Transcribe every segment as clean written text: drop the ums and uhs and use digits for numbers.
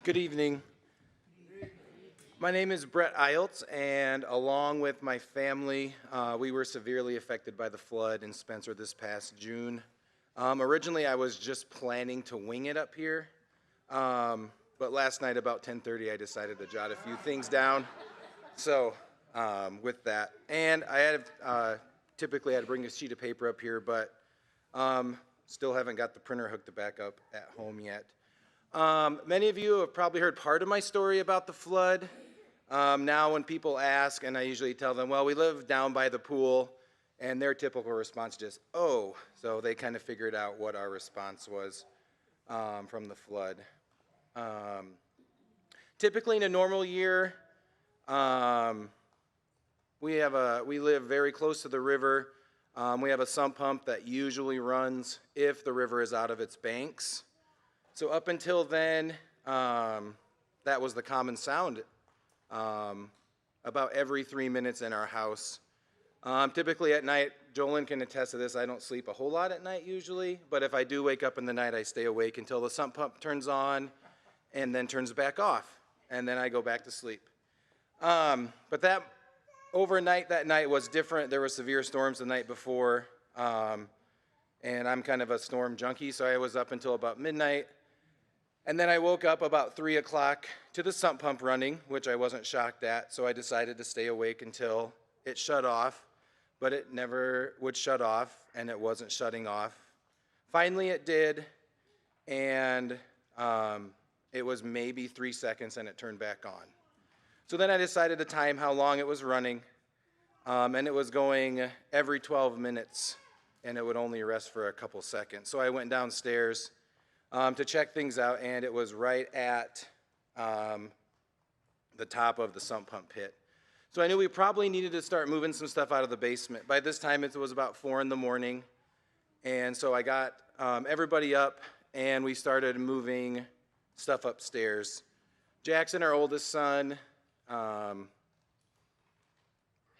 Good evening. My name is Brett Eilts, and along with my family, we were severely affected by the flood in Spencer this past June. Originally, I was just planning to wing it up here, but last night about 10:30, I decided to jot a few things down. So, with that, and I had typically I'd bring a sheet of paper up here, but still haven't got the printer hooked back up at home yet. Many of you have probably heard part of my story about the flood. Now when people ask, and I usually tell them, well, we live down by the pool, and their typical response is just, oh, so they kind of figured out what our response was from the flood. Typically in a normal year, we live very close to the river. We have a sump pump that usually runs if the river is out of its banks. So up until then, that was the common sound about every 3 minutes in our house. Typically at night, Jolene can attest to this, I don't sleep a whole lot at night usually, but if I do wake up in the night, I stay awake until the sump pump turns on and then turns back off, and then I go back to sleep. But that overnight, that night was different. There were severe storms the night before, and I'm kind of a storm junkie, so I was up until about midnight. And then I woke up about 3 o'clock to the sump pump running, which I wasn't shocked at, so I decided to stay awake until it shut off, but it never would shut off, and it wasn't shutting off. Finally it did, and it was maybe 3 seconds, and it turned back on. So then I decided to time how long it was running, and it was going every 12 minutes, and it would only rest for a couple seconds. So I went downstairs to check things out, and it was right at the top of the sump pump pit. So I knew we probably needed to start moving some stuff out of the basement. By this time, it was about 4 in the morning, and so I got everybody up, and we started moving stuff upstairs. Jackson, our oldest son,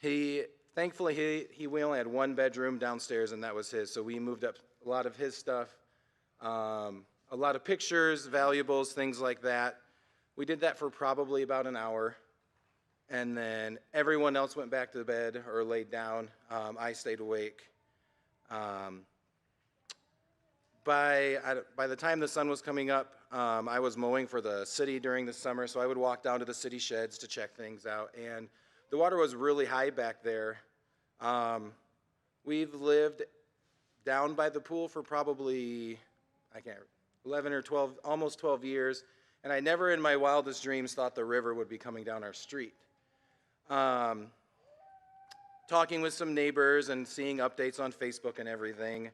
thankfully we only had one bedroom downstairs, and that was his, so we moved up a lot of his stuff. A lot of pictures, valuables, things like that. We did that for probably about an hour, and then everyone else went back to bed or laid down. I stayed awake. By the time the sun was coming up, I was mowing for the city during the summer, so I would walk down to the city sheds to check things out, and the water was really high back there. We've lived down by the pool for probably, 11 or 12, almost 12 years, and I never in my wildest dreams thought the river would be coming down our street. Talking with some neighbors and seeing updates on Facebook and everything,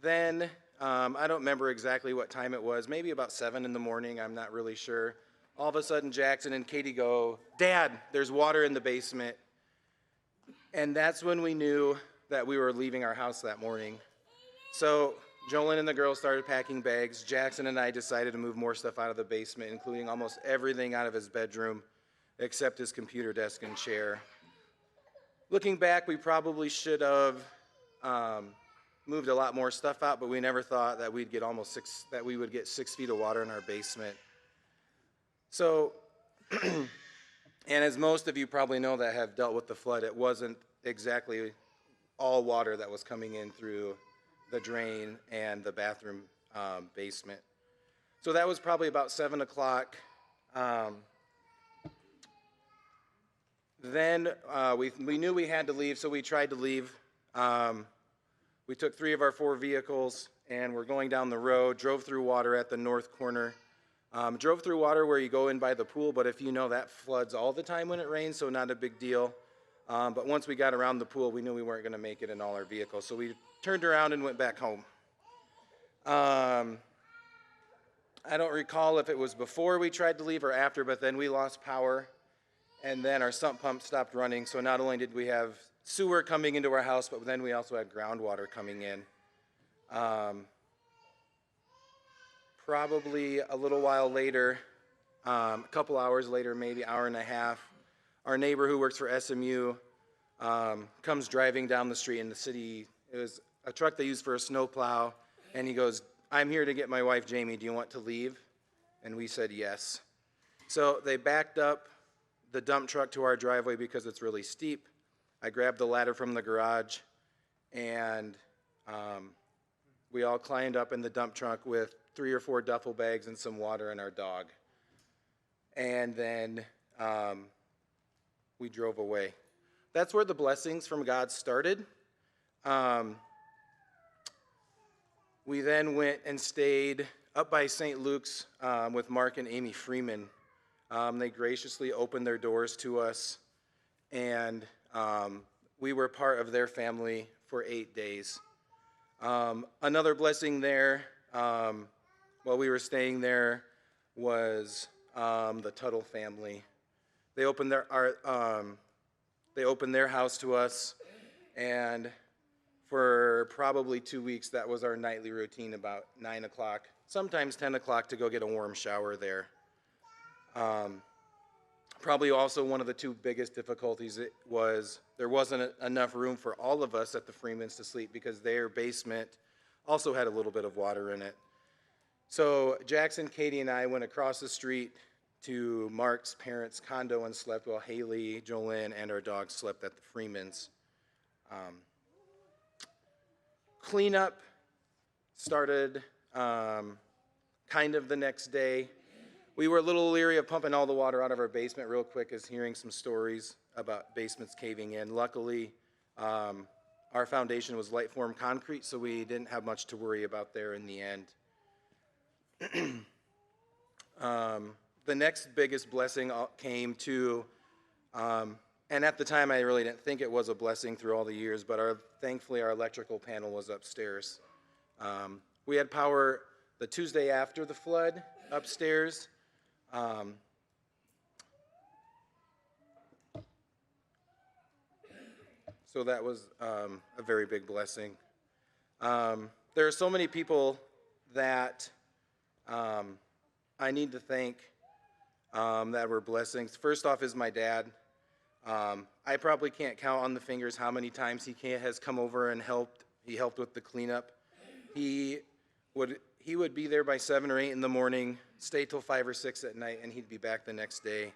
then I don't remember exactly what time it was, maybe about 7 in the morning, I'm not really sure. All of a sudden, Jackson and Katie go, "Dad, there's water in the basement." And that's when we knew that we were leaving our house that morning. So Jolene and the girls started packing bags. Jackson and I decided to move more stuff out of the basement, including almost everything out of his bedroom, except his computer desk and chair. Looking back, we probably should have moved a lot more stuff out, but we never thought that we would get 6 feet of water in our basement. So, and as most of you probably know that have dealt with the flood, it wasn't exactly all water that was coming in through the drain and the bathroom basement. So that was probably about 7 o'clock. Then we knew we had to leave, so we tried to leave. We took 3 of our 4 vehicles, and we're going down the road, drove through water at the north corner. Drove through water where you go in by the pool, but if you know, that floods all the time when it rains, so not a big deal. But once we got around the pool, we knew we weren't going to make it in all our vehicles, so we turned around and went back home. I don't recall if it was before we tried to leave or after, but then we lost power, and then our sump pump stopped running, so not only did we have sewer coming into our house, but then we also had groundwater coming in. Probably a little while later, a couple hours later, maybe hour and a half, our neighbor who works for SMU comes driving down the street in the city. It was a truck they used for a snowplow, and he goes, "I'm here to get my wife Jamie, do you want to leave?" And we said yes. So they backed up the dump truck to our driveway because it's really steep. I grabbed the ladder from the garage, and we all climbed up in the dump truck with 3 or 4 duffel bags and some water and our dog. And then we drove away. That's where the blessings from God started. We then went and stayed up by St. Luke's with Mark and Amy Freeman. They graciously opened their doors to us, and we were part of their family for 8 days. Another blessing there, while we were staying there, was the Tuttle family. They opened their house to us, and for probably 2 weeks, that was our nightly routine about 9 o'clock, sometimes 10 o'clock, to go get a warm shower there. Probably also one of the 2 biggest difficulties was there wasn't enough room for all of us at the Freemans to sleep because their basement also had a little bit of water in it. So Jackson, Katie, and I went across the street to Mark's parents' condo and slept while Haley, Jolene, and our dog slept at the Freemans. Cleanup started kind of the next day. We were a little leery of pumping all the water out of our basement real quick as hearing some stories about basements caving in. Luckily, our foundation was light form concrete, so we didn't have much to worry about there in the end. The next biggest blessing came to, and at the time I really didn't think it was a blessing through all the years, but thankfully our electrical panel was upstairs. We had power the Tuesday after the flood upstairs. So that was a very big blessing. There are so many people that I need to thank that were blessings. First off is my dad. I probably can't count on the fingers how many times he has come over and helped. He helped with the cleanup. He would be there by 7 or 8 in the morning, stay till 5 or 6 at night, and he'd be back the next day.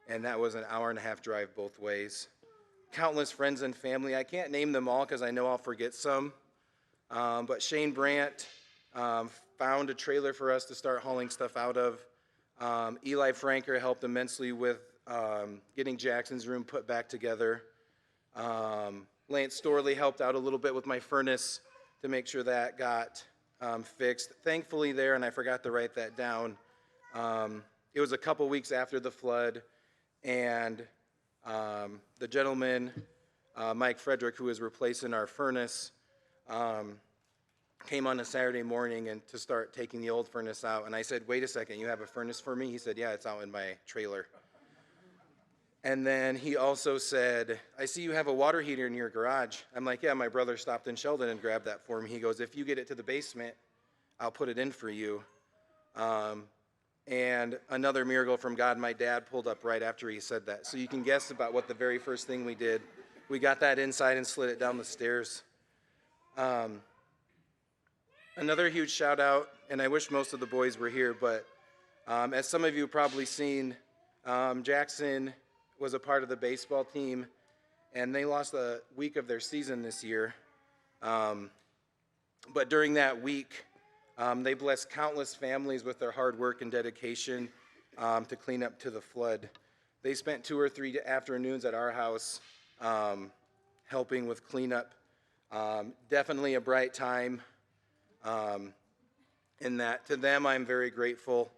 And that was an hour-and-a-half drive both ways. Countless friends and family. I can't name them all because I know I'll forget some. But Shane Brandt found a trailer for us to start hauling stuff out of. Eli Franker helped immensely with getting Jackson's room put back together. Lance Storley helped out a little bit with my furnace to make sure that got fixed. Thankfully there, and I forgot to write that down, it was a couple weeks after the flood, and the gentleman, Mike Frederick, who was replacing our furnace, came on a Saturday morning and to start taking the old furnace out. And I said, wait a second, you have a furnace for me? He said, yeah, it's out in my trailer. And then he also said, I see you have a water heater in your garage. I'm like, yeah, my brother stopped in Sheldon and grabbed that for me. He goes, if you get it to the basement, I'll put it in for you. And another miracle from God, my dad pulled up right after he said that. So you can guess about what the very first thing we did. We got that inside and slid it down the stairs. Another huge shout out, and I wish most of the boys were here, but as some of you have probably seen, Jackson was a part of the baseball team, and they lost a week of their season this year. But during that week, they blessed countless families with their hard work and dedication to clean up to the flood. They spent 2 or 3 afternoons at our house helping with cleanup. Definitely a bright time in that. To them, I'm very grateful.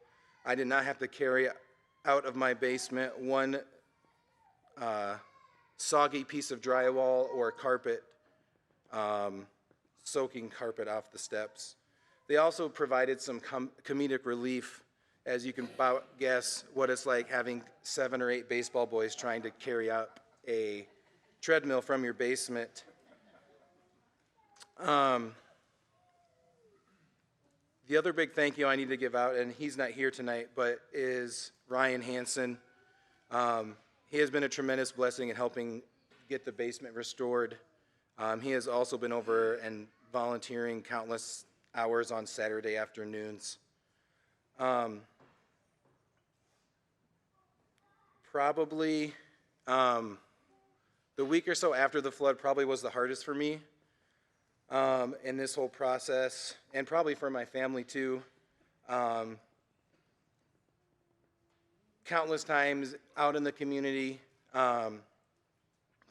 I did not have to carry out of my basement one soggy piece of drywall or carpet, soaking carpet off the steps. They also provided some comedic relief, as you can about guess what it's like having 7 or 8 baseball boys trying to carry out a treadmill from your basement. The other big thank you I need to give out, and he's not here tonight, but is Ryan Hansen. He has been a tremendous blessing in helping get the basement restored. He has also been over and volunteering countless hours on Saturday afternoons. probably the week or so after the flood probably was the hardest for me in this whole process, and probably for my family too. Countless times out in the community,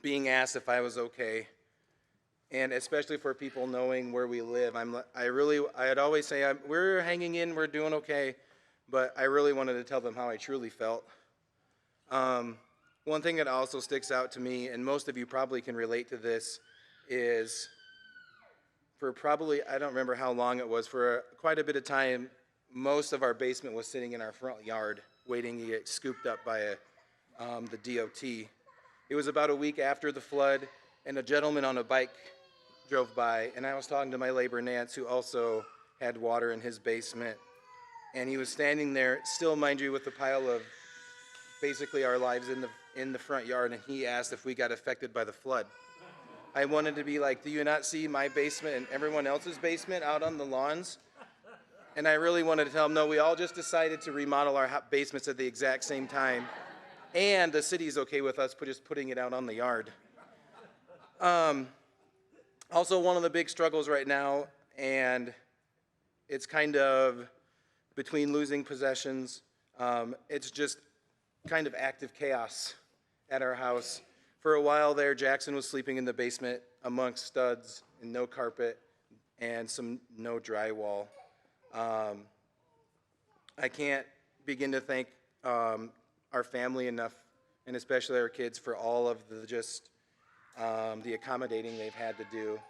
being asked if I was okay, and especially for people knowing where we live. I'd always say, we're hanging in, we're doing okay, but I really wanted to tell them how I truly felt. One thing that also sticks out to me, and most of you probably can relate to this, is for probably, I don't remember how long it was, for quite a bit of time, most of our basement was sitting in our front yard, waiting to get scooped up by the DOT. It was about a week after the flood, and a gentleman on a bike drove by, and I was talking to my neighbor Nance, who also had water in his basement, and he was standing there, still, mind you, with a pile of basically our lives in the front yard, and he asked if we got affected by the flood. I wanted to be like, do you not see my basement and everyone else's basement out on the lawns? And I really wanted to tell him, no, we all just decided to remodel our basements at the exact same time, and the city's okay with us just putting it out on the yard. Also, one of the big struggles right now, and it's kind of between losing possessions, it's just kind of active chaos at our house. For a while there, Jackson was sleeping in the basement amongst studs and no carpet and no drywall. I can't begin to thank our family enough, and especially our kids, for all of the accommodating they've had to do.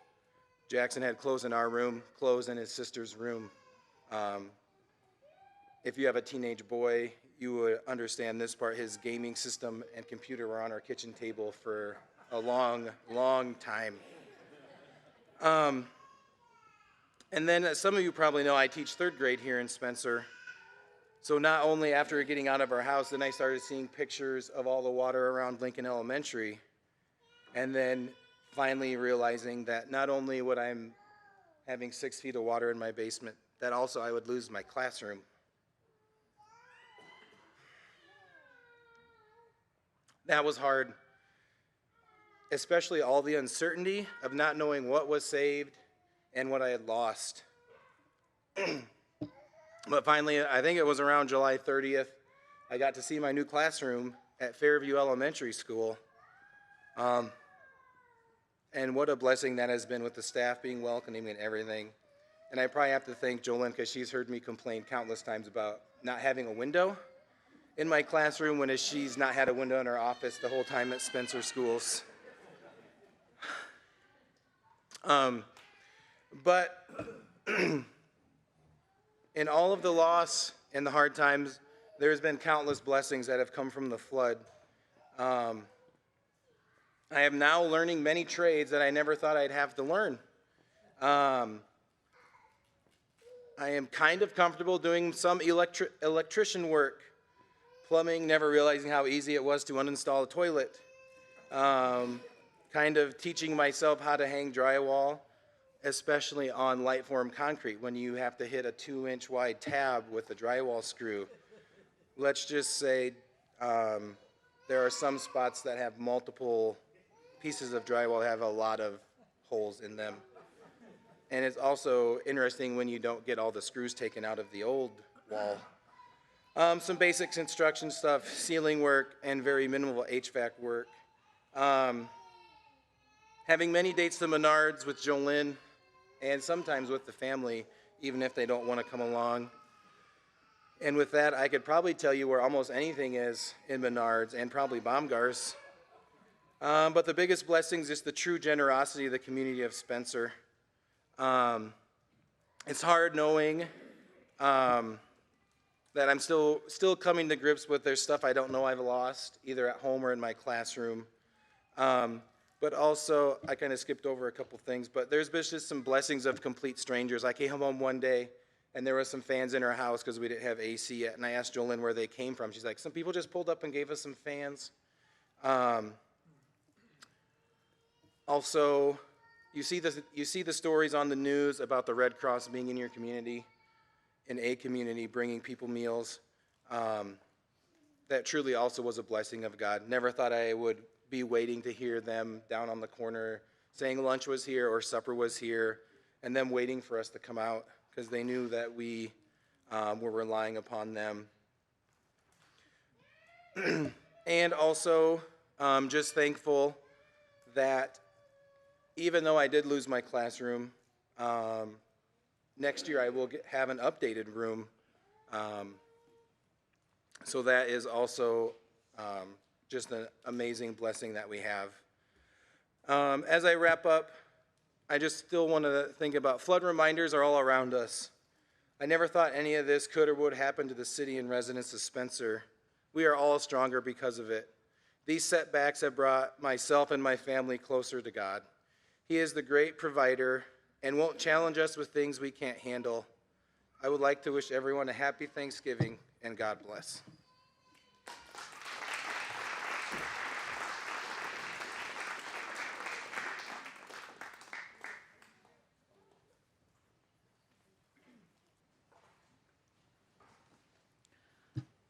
Jackson had clothes in our room, clothes in his sister's room. If you have a teenage boy, you would understand this part. His gaming system and computer were on our kitchen table for a long, long time. And then some of you probably know I teach third grade here in Spencer. So not only after getting out of our house, then I started seeing pictures of all the water around Lincoln Elementary. And then finally realizing that not only would I having 6 feet of water in my basement, that also I would lose my classroom. That was hard, especially all the uncertainty of not knowing what was saved and what I had lost. But finally, I think it was around July 30th, I got to see my new classroom at Fairview Elementary School. And what a blessing that has been, with the staff being welcoming and everything. And I probably have to thank Jolene, because she's heard me complain countless times about not having a window in my classroom, when she's not had a window in her office the whole time at Spencer Schools. But in all of the loss and the hard times, there's been countless blessings that have come from the flood. I am now learning many trades that I never thought I'd have to learn. I am kind of comfortable doing some electrician work. Plumbing, never realizing how easy it was to uninstall a toilet. Kind of teaching myself how to hang drywall, especially on light form concrete, when you have to hit a 2-inch wide tab with a drywall screw. Let's just say there are some spots that have multiple pieces of drywall that have a lot of holes in them. And it's also interesting when you don't get all the screws taken out of the old wall. Some basic construction stuff, ceiling work, and very minimal HVAC work. Having many dates to Menards with Jolene, and sometimes with the family, even if they don't want to come along. And with that, I could probably tell you where almost anything is in Menards, and probably Baumgart's. But the biggest blessings is the true generosity of the community of Spencer. It's hard knowing that I'm still coming to grips with there's stuff I don't know I've lost, either at home or in my classroom. But also, I kind of skipped over a couple things, but there's been just some blessings of complete strangers. I came home one day, and there were some fans in our house because we didn't have AC yet, and I asked Jolene where they came from. She's like, some people just pulled up and gave us some fans. Also, you see the stories on the news about the Red Cross being in your community, in a community, bringing people meals. that truly also was a blessing of God. Never thought I would be waiting to hear them down on the corner saying lunch was here or supper was here, and them waiting for us to come out because they knew that we were relying upon them. And also just thankful that even though I did lose my classroom, next year I will have an updated room. So that is also just an amazing blessing that we have. As I wrap up, I just still want to think about flood reminders are all around us. I never thought any of this could or would happen to the city and residents of Spencer. We are all stronger because of it. These setbacks have brought myself and my family closer to God. He is the great provider and won't challenge us with things we can't handle. I would like to wish everyone a happy Thanksgiving and God bless.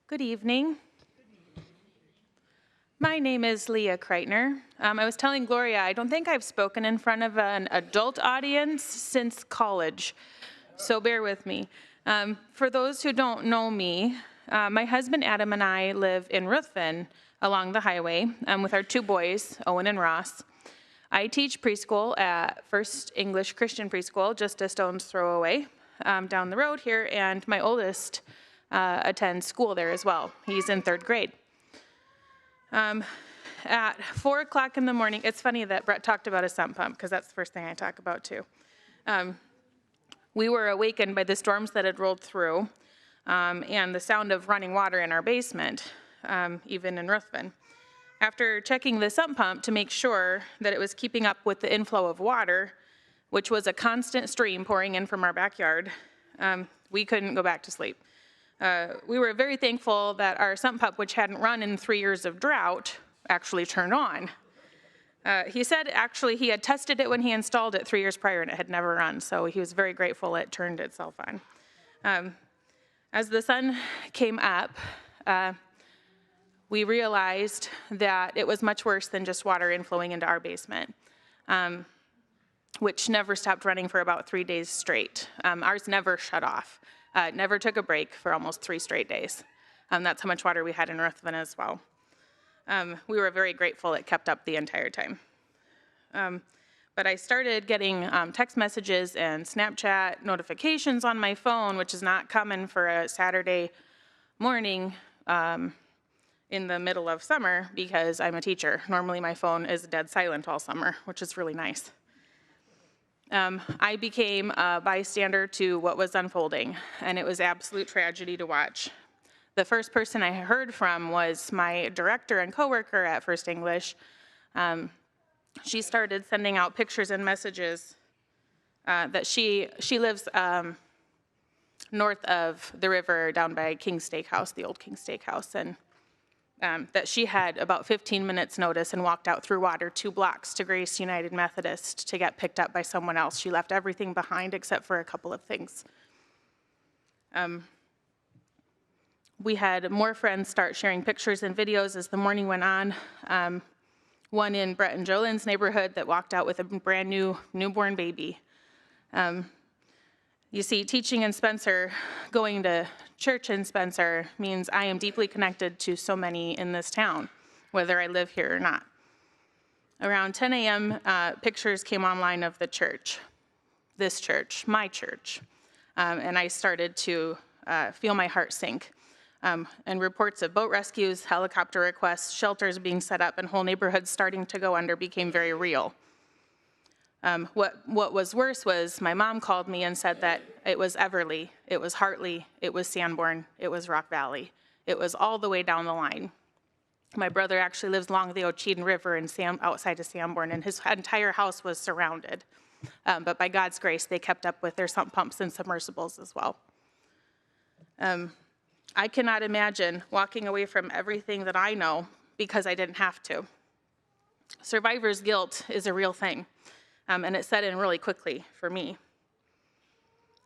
Good evening. My name is Leah Kreutner. I was telling Gloria, I don't think I've spoken in front of an adult audience since college, so bear with me. For those who don't know me, my husband Adam and I live in Ruthven along the highway with our two boys, Owen and Ross. I teach preschool at First English Christian Preschool, just a stone's throw away down the road here, and my oldest attends school there as well. He's in 3rd grade. At 4 o'clock in the morning, it's funny that Brett talked about a sump pump, because that's the first thing I talk about too. We were awakened by the storms that had rolled through and the sound of running water in our basement, even in Ruthven. After checking the sump pump to make sure that it was keeping up with the inflow of water, which was a constant stream pouring in from our backyard, we couldn't go back to sleep. We were very thankful that our sump pump, which hadn't run in 3 years of drought, actually turned on. He said actually he had tested it when he installed it 3 years prior and it had never run, so he was very grateful it turned itself on. As the sun came up, we realized that it was much worse than just water inflowing into our basement, which never stopped running for about 3 days straight. Ours never shut off. It never took a break for almost 3 straight days. That's how much water we had in Ruthven as well. We were very grateful it kept up the entire time. But I started getting text messages and Snapchat notifications on my phone, which is not common for a Saturday morning in the middle of summer because I'm a teacher. Normally my phone is dead silent all summer, which is really nice. I became a bystander to what was unfolding, and it was absolute tragedy to watch. The first person I heard from was my director and coworker at First English. She started sending out pictures and messages that she lives north of the river down by King's Steakhouse, the old King's Steakhouse, and that she had about 15 minutes notice and walked out through water 2 blocks to Grace United Methodist to get picked up by someone else. She left everything behind except for a couple of things. We had more friends start sharing pictures and videos as the morning went on. One in Brett and Jolene's neighborhood that walked out with a brand new newborn baby. You see, teaching in Spencer, going to church in Spencer means I am deeply connected to so many in this town, whether I live here or not. Around 10 a.m., pictures came online of the church, this church, my church, and I started to feel my heart sink. And reports of boat rescues, helicopter requests, shelters being set up, and whole neighborhoods starting to go under became very real. What was worse was my mom called me and said that it was Everly, it was Hartley, it was Sanborn, it was Rock Valley. It was all the way down the line. My brother actually lives along the Ocheeden River outside of Sanborn, and his entire house was surrounded. But by God's grace, they kept up with their sump pumps and submersibles as well. I cannot imagine walking away from everything that I know because I didn't have to. Survivor's guilt is a real thing. And it set in really quickly for me.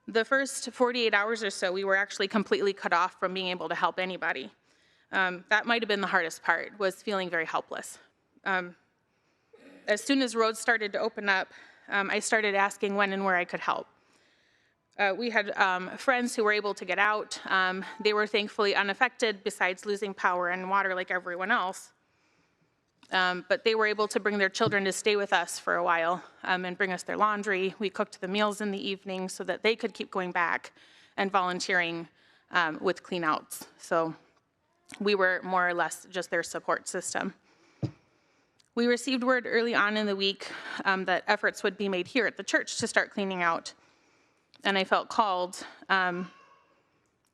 The first 48 hours or so, we were actually completely cut off from being able to help anybody. That might have been the hardest part, was feeling very helpless. As soon as roads started to open up, I started asking when and where I could help. We had friends who were able to get out. They were thankfully unaffected, besides losing power and water like everyone else. But they were able to bring their children to stay with us for a while and bring us their laundry. We cooked the meals in the evening so that they could keep going back and volunteering with clean-outs. So we were more or less just their support system. We received word early on in the week that efforts would be made here at the church to start cleaning out. And I felt called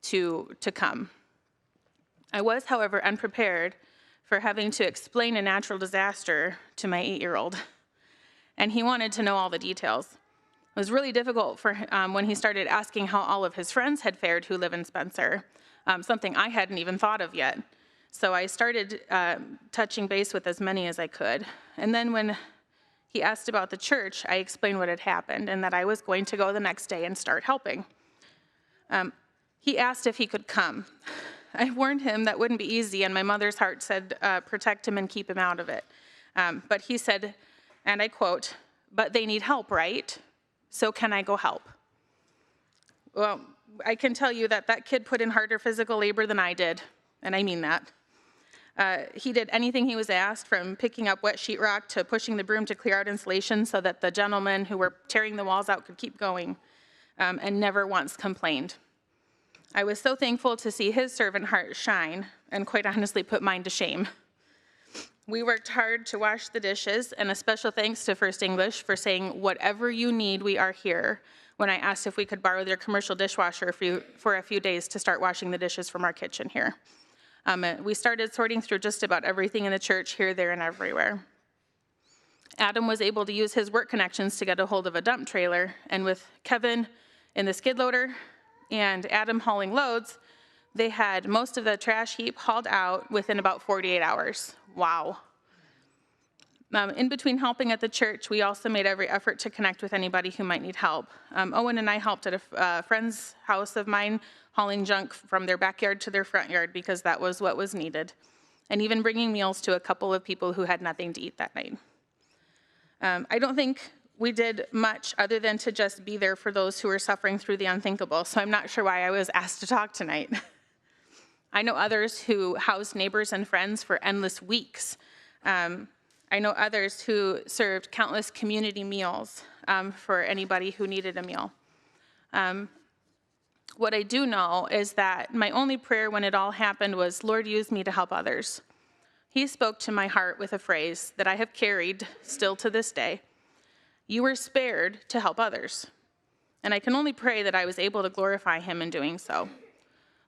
to come. I was, however, unprepared for having to explain a natural disaster to my 8-year-old. And he wanted to know all the details. It was really difficult for him when he started asking how all of his friends had fared who live in Spencer, something I hadn't even thought of yet. So I started touching base with as many as I could. And then when he asked about the church, I explained what had happened and that I was going to go the next day and start helping. He asked if he could come. I warned him that wouldn't be easy, and my mother's heart said, protect him and keep him out of it. But he said, and I quote, "But they need help, right? So can I go help?" Well, I can tell you that that kid put in harder physical labor than I did, and I mean that. He did anything he was asked, from picking up wet sheetrock to pushing the broom to clear out insulation so that the gentlemen who were tearing the walls out could keep going, and never once complained. I was so thankful to see his servant heart shine, and quite honestly put mine to shame. We worked hard to wash the dishes, and a special thanks to First English for saying, "Whatever you need, we are here," when I asked if we could borrow their commercial dishwasher for a few days to start washing the dishes from our kitchen here. We started sorting through just about everything in the church, here, there, and everywhere. Adam was able to use his work connections to get a hold of a dump trailer, and with Kevin in the skid loader and Adam hauling loads, they had most of the trash heap hauled out within about 48 hours. Wow. In between helping at the church, we also made every effort to connect with anybody who might need help. Owen and I helped at a friend's house of mine, hauling junk from their backyard to their front yard because that was what was needed, and even bringing meals to a couple of people who had nothing to eat that night. I don't think we did much other than to just be there for those who were suffering through the unthinkable, so I'm not sure why I was asked to talk tonight. I know others who housed neighbors and friends for endless weeks. I know others who served countless community meals for anybody who needed a meal. What I do know is that my only prayer when it all happened was, "Lord, use me to help others." He spoke to my heart with a phrase that I have carried still to this day: "You were spared to help others." And I can only pray that I was able to glorify him in doing so.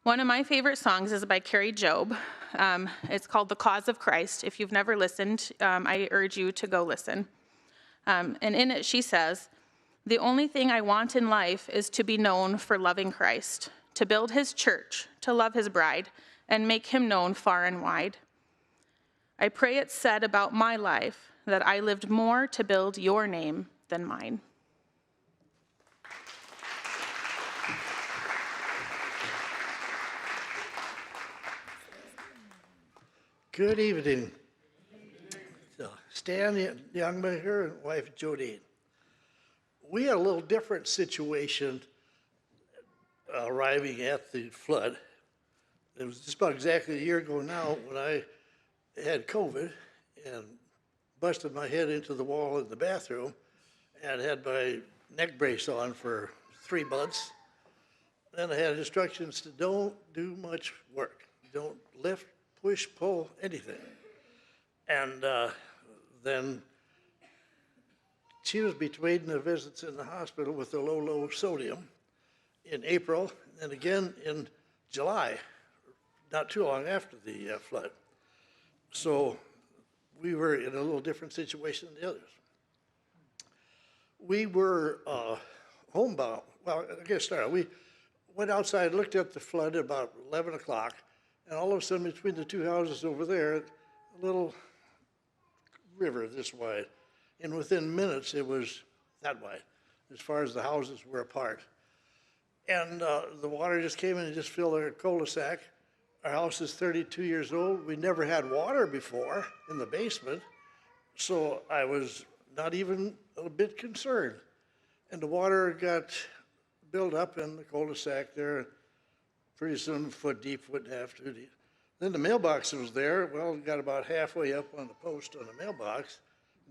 One of my favorite songs is by Carrie Job. It's called "The Cause of Christ." If you've never listened, I urge you to go listen. And in it she says, "The only thing I want in life is to be known for loving Christ, to build his church, to love his bride, and make him known far and wide. I pray it's said about my life that I lived more to build your name than mine." Good evening. Stan, Jongma here, and wife Jodene. We had a little different situation arriving at the flood. It was just about exactly a year ago now when I had COVID and busted my head into the wall in the bathroom and had my neck brace on for 3 months. Then I had instructions to don't do much work. Don't lift, push, pull, anything. And then she was between the visits in the hospital with the low sodium in April, and again in July, not too long after the flood. So we were in a little different situation than the others. We were homebound. Well, I guess start. We went outside, looked at the flood at about 11 o'clock, and all of a sudden between the 2 houses over there, a little river this wide. And within minutes, it was that wide, as far as the houses were apart. And the water just came in and just filled our cul-de-sac. our house is 32 years old. We never had water before in the basement, so I was not even a bit concerned. And the water got built up in the cul-de-sac there. Pretty soon, a foot deep, foot and a half, 2 deep. Then the mailbox was there. Well, it got about halfway up on the post on the mailbox.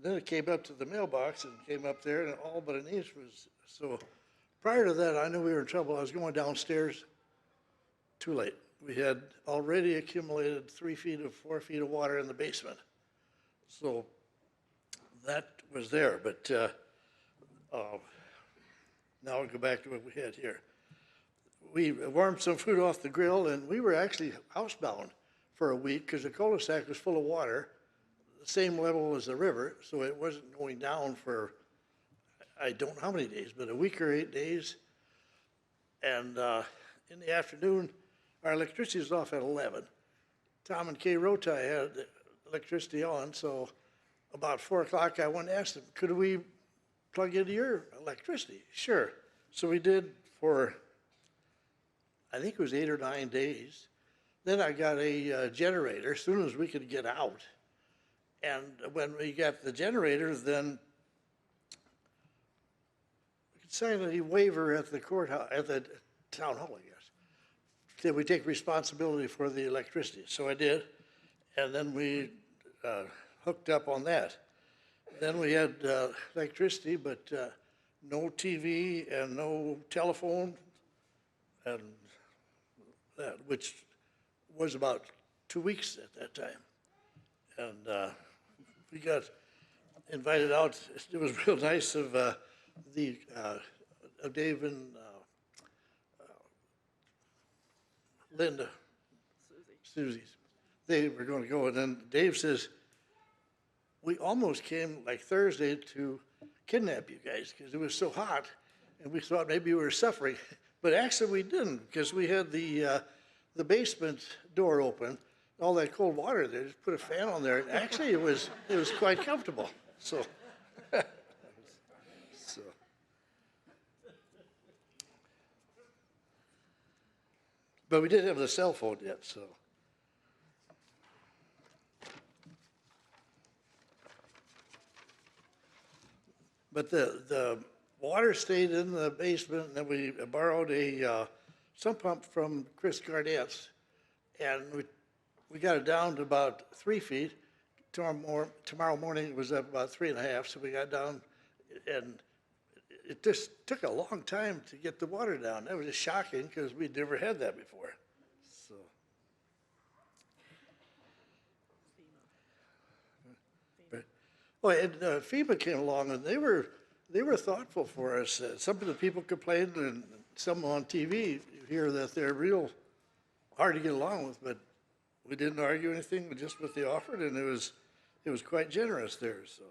Then it came up to the mailbox and came up there, and all but an inch was. So prior to that, I knew we were in trouble. I was going downstairs. Too late. We had already accumulated 3 feet of 4 feet of water in the basement. So that was there. But now we'll go back to what we had here. We warmed some food off the grill, and we were actually housebound for a week because the cul-de-sac was full of water, the same level as the river, so it wasn't going down for, I don't know how many days, but a week or 8 days. And in the afternoon, our electricity was off at 11. Tom and Kay Rota had electricity on, so about 4 o'clock I went and asked them, could we plug into your electricity? Sure. So we did for, I think it was 8 or 9 days. Then I got a generator as soon as we could get out. And when we got the generator, then we could sign a waiver at the courthouse, at the town hall, I guess, that we take responsibility for the electricity. So I did, and then we hooked up on that. Then we had electricity, but no TV and no telephone, and that, which was about 2 weeks at that time. And we got invited out. It was real nice of Dave and Linda, Susie's. They were going to go, and then Dave says, we almost came like Thursday to kidnap you guys because it was so hot, and we thought maybe you were suffering. But actually we didn't, because we had the basement door open, all that cold water there, just put a fan on there, and actually it was quite comfortable. So, but we didn't have the cell phone yet, so. But the water stayed in the basement, and then we borrowed a sump pump from Chris Garnett's, and we got it down to about 3 feet. Tomorrow morning it was up about 3.5, so we got down, and it just took a long time to get the water down. That was just shocking because we'd never had that before. So. Oh, and FEMA came along, and they were thoughtful for us. Some of the people complained, and some on TV you hear that they're real hard to get along with, but we didn't argue anything, just what they offered, and it was quite generous there. So,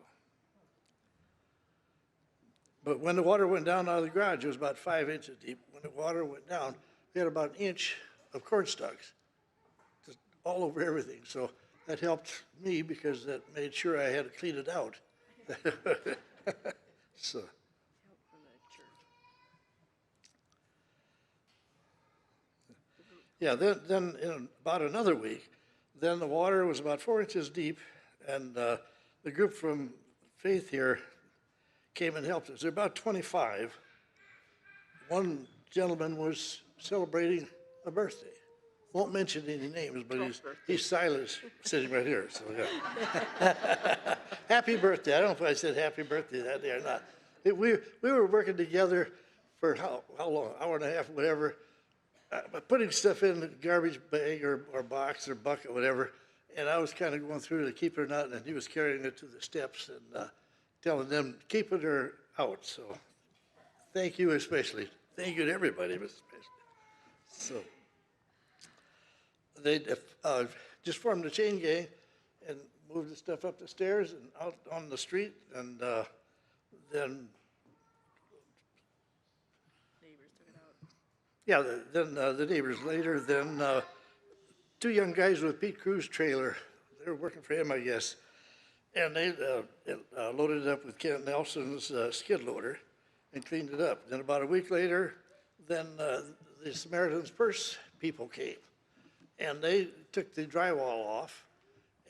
but when the water went down out of the garage, it was about 5 inches deep. When the water went down, we had about 1 inch of corn stalks, just all over everything. So that helped me because that made sure I had to clean it out. So. Yeah, then in about another week, then the water was about 4 inches deep, and the group from Faith here came and helped us. They're about 25. One gentleman was celebrating a birthday. Won't mention any names, but he's Silas, sitting right here. So yeah. Happy birthday. I don't know if I said happy birthday that day or not. We were working together for how long? Hour and a half, whatever. Putting stuff in the garbage bag or box or bucket, whatever. And I was kind of going through to keep it or not, and he was carrying it to the steps and telling them, keep it or out. So thank you especially. Thank you to everybody, but especially. So. They just formed a chain gang and moved the stuff up the stairs and out on the street, and then Neighbors took it out. yeah, then the neighbors later. Then 2 young guys with Pete Crew's trailer. They were working for him, I guess, and they loaded it up with Kent Nelson's skid loader and cleaned it up. Then about a week later, then the Samaritan's Purse people came. and they took the drywall off,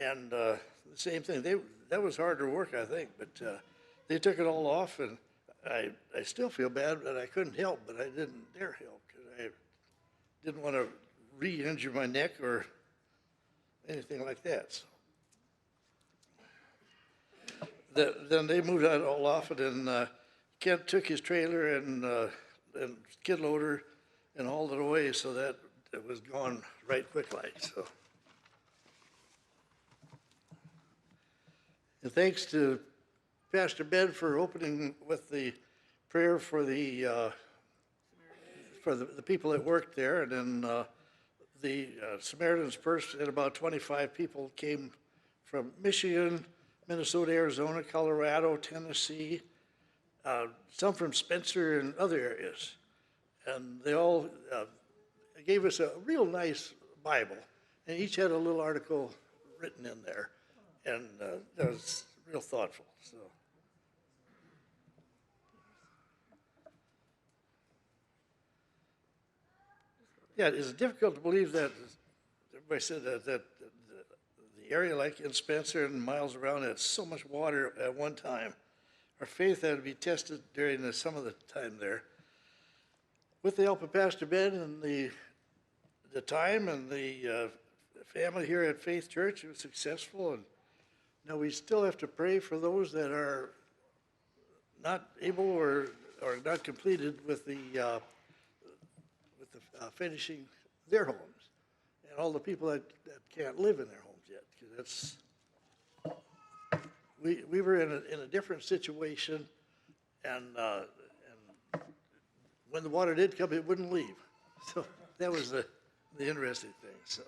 and the same thing. That was harder work, I think, but they took it all off, and I still feel bad, but I couldn't help, but I didn't dare help because I didn't want to re-injure my neck or anything like that. So. Then they moved that all off, and then Kent took his trailer and skid loader and hauled it away, so that it was gone right quick like. So, and thanks to Pastor Ben for opening with the prayer for the people that worked there, and then the Samaritans first had about 25 people came from Michigan, Minnesota, Arizona, Colorado, Tennessee, some from Spencer and other areas. And they all gave us a real nice Bible, and each had a little article written in there, and that was real thoughtful. So. Yeah, it's difficult to believe that everybody said that the area like in Spencer and miles around had so much water at one time. Our faith had to be tested during some of the time there. With the help of Pastor Ben and the time and the family here at Faith Church, it was successful. And now we still have to pray for those that are not able or not completed with the finishing their homes, and all the people that can't live in their homes yet. Because we were in a different situation, and when the water did come, it wouldn't leave. So that was the interesting thing. So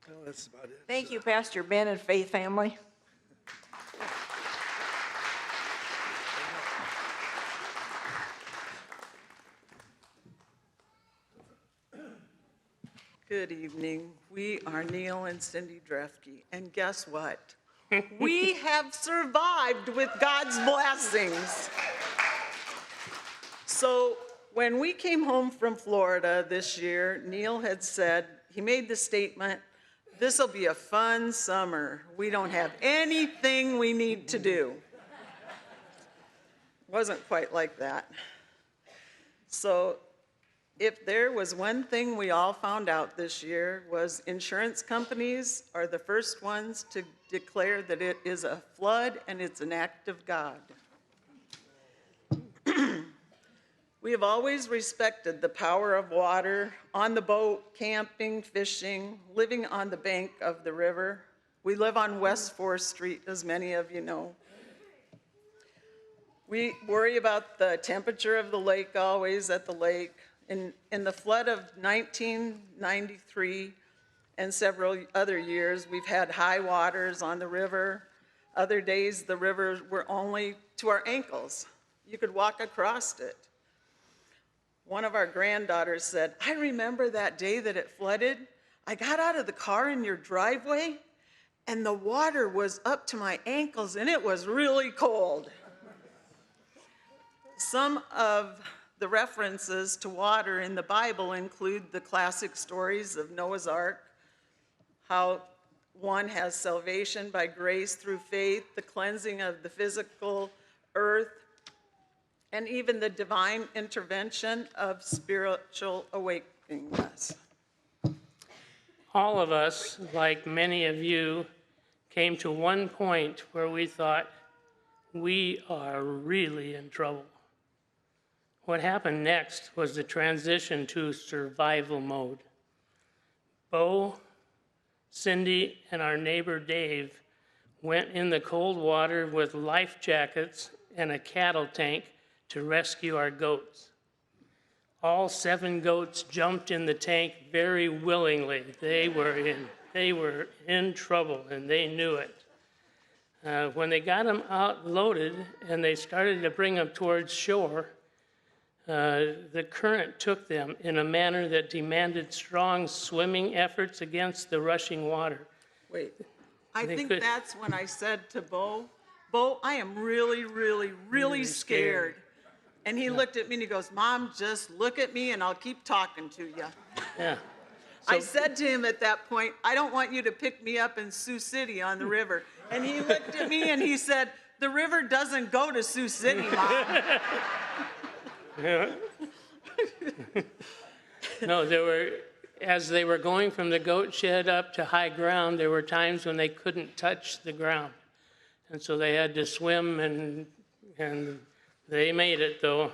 well, that's about it. Thank you, Pastor Ben and Faith family. Good evening. We are Neal and Cindy Drefke, and guess what? We have survived with God's blessings. So when we came home from Florida this year, Neal had said, he made the statement, "This'll be a fun summer. We don't have anything we need to do." Wasn't quite like that. So if there was one thing we all found out this year was insurance companies are the first ones to declare that it is a flood and it's an act of God. We have always respected the power of water on the boat, camping, fishing, living on the bank of the river. We live on West 4th Street, as many of you know. We worry about the temperature of the lake always at the lake. In the flood of 1993 and several other years, we've had high waters on the river. Other days, the rivers were only to our ankles. You could walk across it. One of our granddaughters said, "I remember that day that it flooded. I got out of the car in your driveway, and the water was up to my ankles, and it was really cold." Some of the references to water in the Bible include the classic stories of Noah's Ark, how one has salvation by grace through faith, the cleansing of the physical earth, and even the divine intervention of spiritual awakening us. All of us, like many of you, came to one point where we thought, we are really in trouble. What happened next was the transition to survival mode. Bo, Cindy, and our neighbor Dave went in the cold water with life jackets and a cattle tank to rescue our goats. All 7 goats jumped in the tank very willingly. They were in trouble, and they knew it. When they got them out loaded and they started to bring them towards shore, the current took them in a manner that demanded strong swimming efforts against the rushing water. Wait, I think that's when I said to Bo, I am really, really, really scared. And he looked at me and he goes, "Mom, just look at me and I'll keep talking to you." Yeah. I said to him at that point, I don't want you to pick me up in Sioux City on the river. And he looked at me and he said, the river doesn't go to Sioux City, Mom. No, as they were going from the goat shed up to high ground, there were times when they couldn't touch the ground. And so they had to swim, and they made it, though.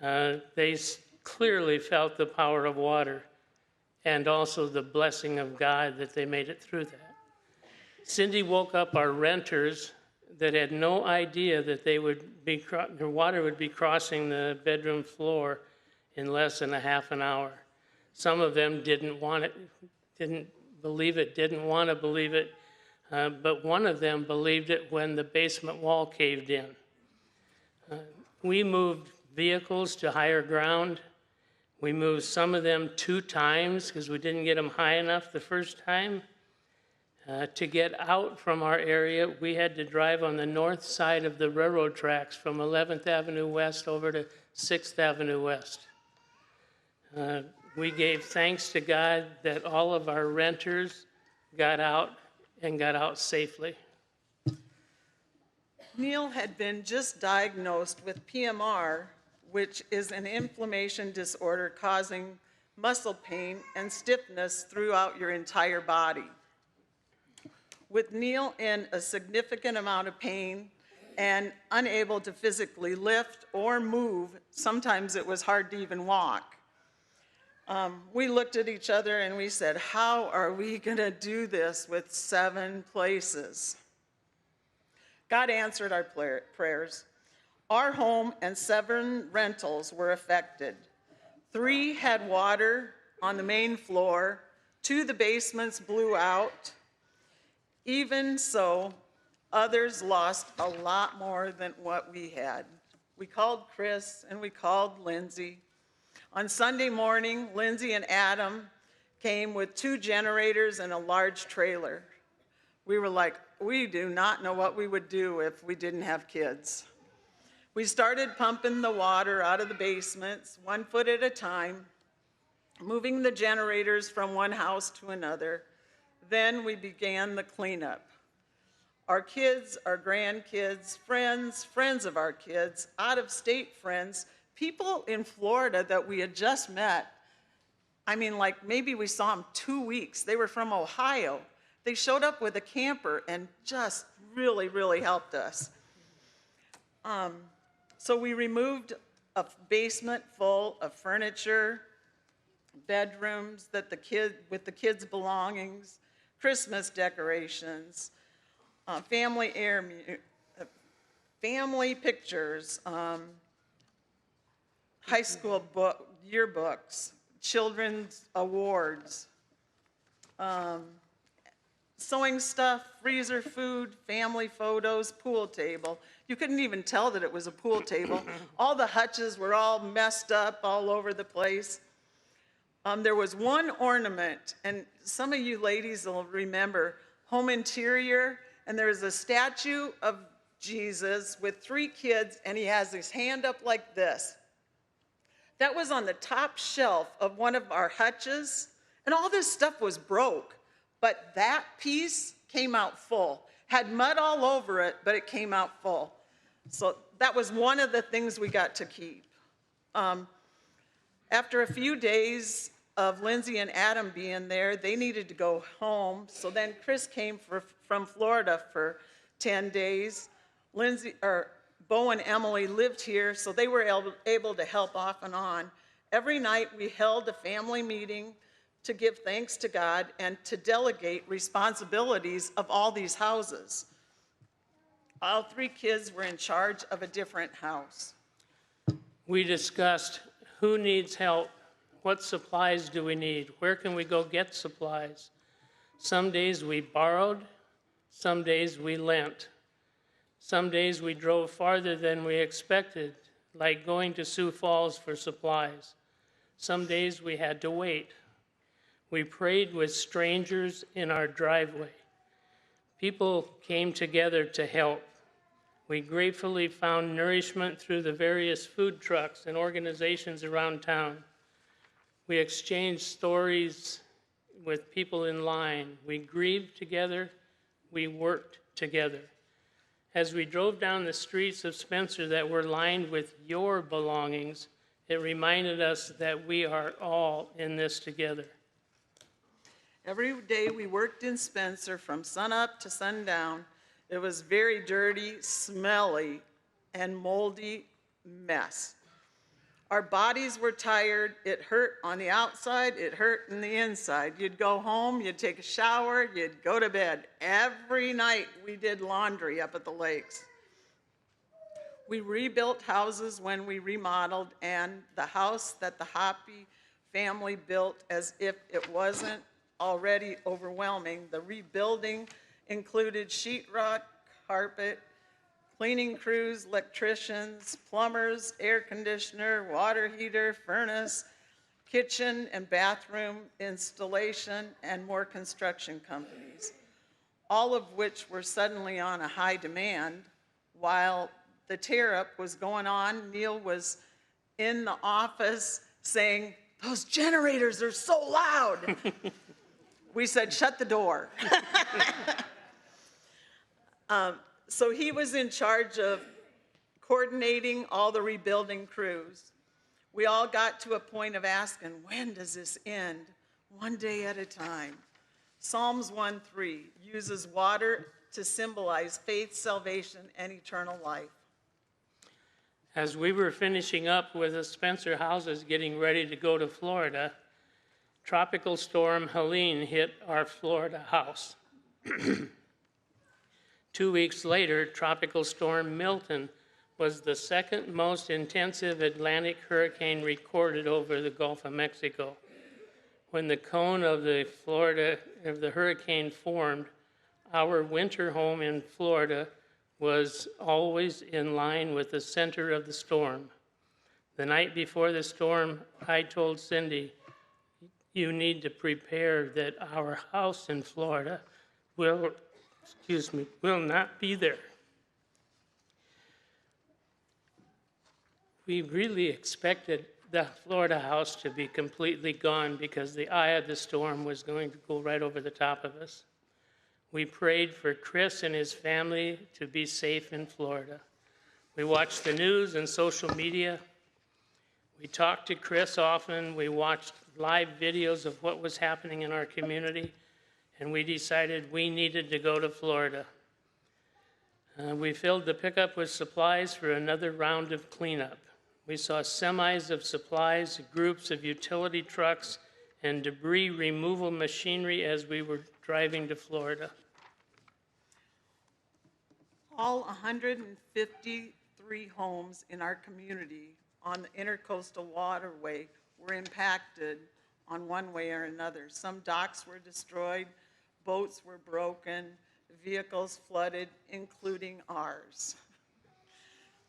They clearly felt the power of water and also the blessing of God that they made it through that. Cindy woke up our renters that had no idea that the water would be crossing the bedroom floor in less than a half an hour. Some of them didn't believe it, didn't want to believe it, but one of them believed it when the basement wall caved in. We moved vehicles to higher ground. We moved some of them 2 times because we didn't get them high enough the first time. To get out from our area, we had to drive on the north side of the railroad tracks from 11th Avenue West over to 6th Avenue West. We gave thanks to God that all of our renters got out and got out safely. Neal had been just diagnosed with PMR, which is an inflammation disorder causing muscle pain and stiffness throughout your entire body. With Neal in a significant amount of pain and unable to physically lift or move, sometimes it was hard to even walk. We looked at each other and we said, how are we going to do this with 7 places? God answered our prayers. Our home and 7 rentals were affected. 3 had water on the main floor. 2 of the basements blew out. Even so, others lost a lot more than what we had. We called Chris and we called Lindsay. On Sunday morning, Lindsay and Adam came with 2 generators and a large trailer. We were like, we do not know what we would do if we didn't have kids. We started pumping the water out of the basements 1 foot at a time, moving the generators from one house to another. Then we began the cleanup. Our kids, our grandkids, friends of our kids, out-of-state friends, people in Florida that we had just met. I mean, like maybe we saw them 2 weeks. They were from Ohio. They showed up with a camper and just really, really helped us. So we removed a basement full of furniture, bedrooms with the kids' belongings, Christmas decorations, family pictures, high school yearbooks, children's awards, sewing stuff, freezer food, family photos, pool table. You couldn't even tell that it was a pool table. All the hutches were all messed up all over the place. There was 1 ornament, and some of you ladies will remember, home interior, and there's a statue of Jesus with 3 kids, and he has his hand up like this. That was on the top shelf of one of our hutches, and all this stuff was broke, but that piece came out full. Had mud all over it, but it came out full. So that was one of the things we got to keep. After a few days of Lindsay and Adam being there, they needed to go home. So then Chris came from Florida for 10 days. Bo and Emily lived here, so they were able to help off and on. Every night we held a family meeting to give thanks to God and to delegate responsibilities of all these houses. All 3 kids were in charge of a different house. We discussed who needs help, what supplies do we need, where can we go get supplies. Some days we borrowed, some days we lent. Some days we drove farther than we expected, like going to Sioux Falls for supplies. Some days we had to wait. We prayed with strangers in our driveway. People came together to help. We gratefully found nourishment through the various food trucks and organizations around town. We exchanged stories with people in line. We grieved together. We worked together. As we drove down the streets of Spencer that were lined with your belongings, it reminded us that we are all in this together. Every day we worked in Spencer from sunup to sundown. It was very dirty, smelly, and moldy mess. Our bodies were tired. It hurt on the outside, it hurt in the inside. You'd go home, you'd take a shower, you'd go to bed. Every night we did laundry up at the lakes. We rebuilt houses when we remodeled, and the house that the Hoppy family built, as if it wasn't already overwhelming, the rebuilding included sheetrock, carpet, cleaning crews, electricians, plumbers, air conditioner, water heater, furnace, kitchen and bathroom installation, and more construction companies, all of which were suddenly on a high demand. While the tear-up was going on, Neal was in the office saying, "Those generators are so loud." We said, "Shut the door." So he was in charge of coordinating all the rebuilding crews. We all got to a point of asking, when does this end? One day at a time. Psalms 1:3 uses water to symbolize faith, salvation, and eternal life. As we were finishing up with the Spencer houses getting ready to go to Florida, Tropical Storm Helene hit our Florida house. 2 weeks later, Tropical Storm Milton was the second most intensive Atlantic hurricane recorded over the Gulf of Mexico. When the cone of the hurricane formed, our winter home in Florida was always in line with the center of the storm. The night before the storm, I told Cindy, "You need to prepare that our house in Florida will not be there." We really expected the Florida house to be completely gone because the eye of the storm was going to go right over the top of us. We prayed for Chris and his family to be safe in Florida. We watched the news and social media. We talked to Chris often. We watched live videos of what was happening in our community, and we decided we needed to go to Florida. We filled the pickup with supplies for another round of cleanup. We saw semis of supplies, groups of utility trucks, and debris removal machinery as we were driving to Florida. All 153 homes in our community on the Intercoastal Waterway were impacted on one way or another. Some docks were destroyed, boats were broken, vehicles flooded, including ours.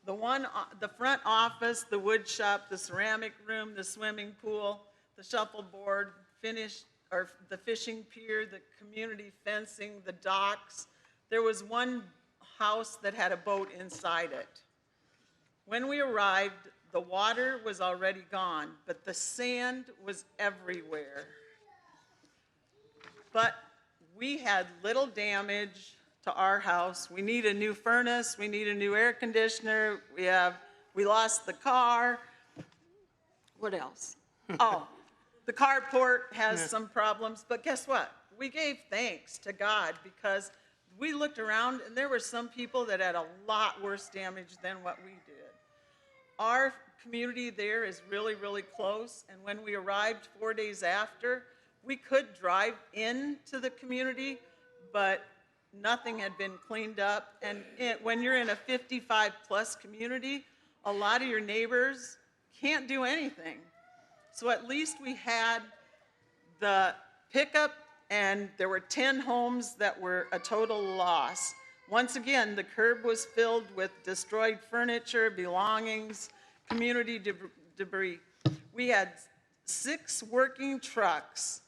The front office, the wood shop, the ceramic room, the swimming pool, the shuffleboard, the fishing pier, the community fencing, the docks. There was one house that had a boat inside it. When we arrived, the water was already gone, but the sand was everywhere. But we had little damage to our house. We need a new furnace, we need a new air conditioner, we lost the car. What else? Oh, the carport has some problems, but guess what? We gave thanks to God because we looked around and there were some people that had a lot worse damage than what we did. Our community there is really, really close, and when we arrived 4 days after, we could drive into the community, but nothing had been cleaned up. And when you're in a 55-plus community, a lot of your neighbors can't do anything. So at least we had the pickup, and there were 10 homes that were a total loss. Once again, the curb was filled with destroyed furniture, belongings, community debris. We had 6 working trucks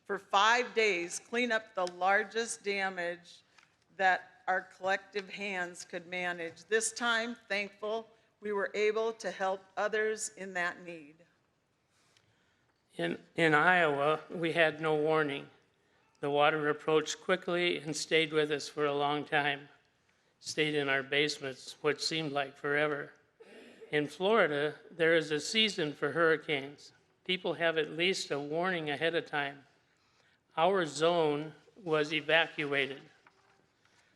for 5 days clean up the largest damage that our collective hands could manage. This time, thankful, we were able to help others in that need. In Iowa, we had no warning. The water approached quickly and stayed with us for a long time. Stayed in our basements, which seemed like forever. In Florida, there is a season for hurricanes. People have at least a warning ahead of time. Our zone was evacuated.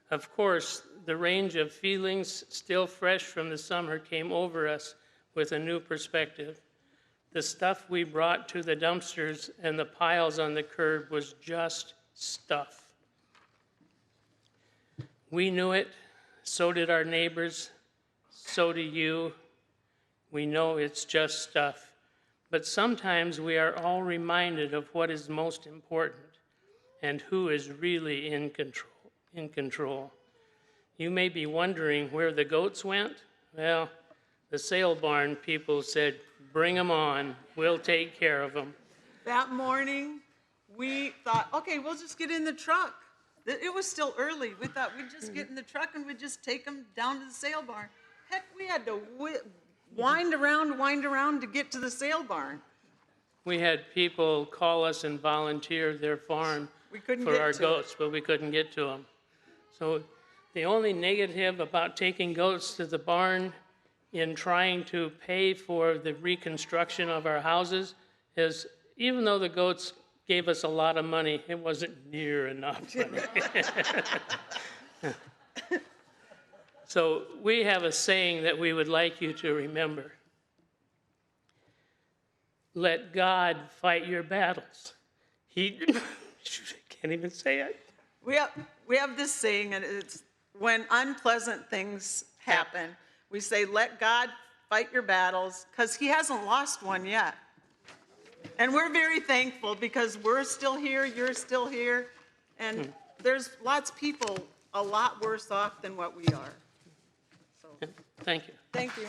Of course, the range of feelings still fresh from the summer came over us with a new perspective. The stuff we brought to the dumpsters and the piles on the curb was just stuff. We knew it, so did our neighbors, so do you. We know it's just stuff. But sometimes we are all reminded of what is most important and who is really in control. You may be wondering where the goats went. Well, the sale barn people said, bring them on, we'll take care of them. That morning, we thought, okay, we'll just get in the truck. It was still early. We thought we'd just get in the truck and we'd just take them down to the sale barn. Heck, we had to wind around to get to the sale barn. We had people call us and volunteer their farm We couldn't for get our to goats, but we couldn't get to them. So the only negative about taking goats to the barn in trying to pay for the reconstruction of our houses is even though the goats gave us a lot of money, it wasn't near enough money. So we have a saying that we would like you to remember. Let God fight your battles. He can't even say it. We have this saying, and it's when unpleasant things happen, we say, let God fight your battles, because he hasn't lost one yet. And we're very thankful because we're still here, you're still here, and there's lots of people a lot worse off than what we are. So, Thank you. thank you.